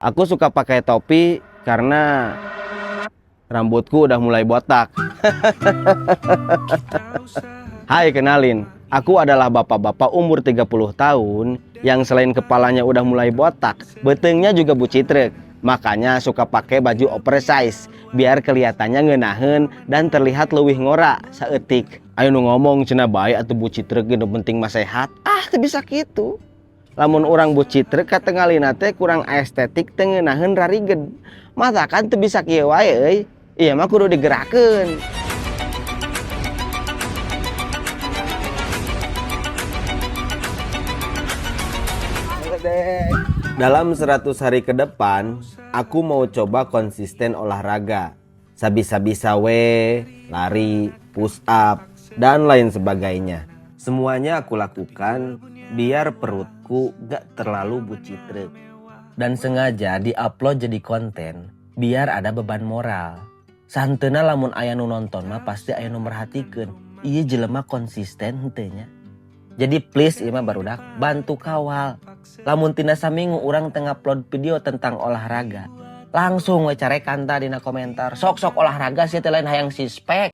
Aku suka pakai topi karena rambutku udah mulai botak. Hai, kenalin. Aku adalah bapak-bapak umur 30 tahun yang selain kepalanya udah mulai botak, betengnya juga bucitrek. Makanya suka pakai baju oversize biar kelihatannya ngeunaheun dan terlihat leuwih ngora saeutik. Ayo nu ngomong cenah bae atuh bucitrek ge nu penting mah sehat. Teu bisa kitu. Lamun orang bucitrek katengalina teh kurang estetik teu ngeunaheun rariged. Masakan teu bisa kieu wae euy. Ieu mah kudu digerakeun. Dalam 100 hari ke depan, aku mau coba konsisten olahraga. Sabisa-bisa we, lari, push up, dan lain sebagainya. Semuanya aku lakukan biar perutku gak terlalu bucitrek. Dan sengaja di-upload jadi konten biar ada beban moral. Santeuna lamun aya nu nonton mah pasti aya nu merhatikeun. Ieu jelema konsisten henteu nya. Jadi please ieu mah barudak bantu kawal. Lamun tina saminggu urang teu ngupload video tentang olahraga, langsung we carekan tah dina komentar. Sok-sok olahraga sih teh lain hayang sispek.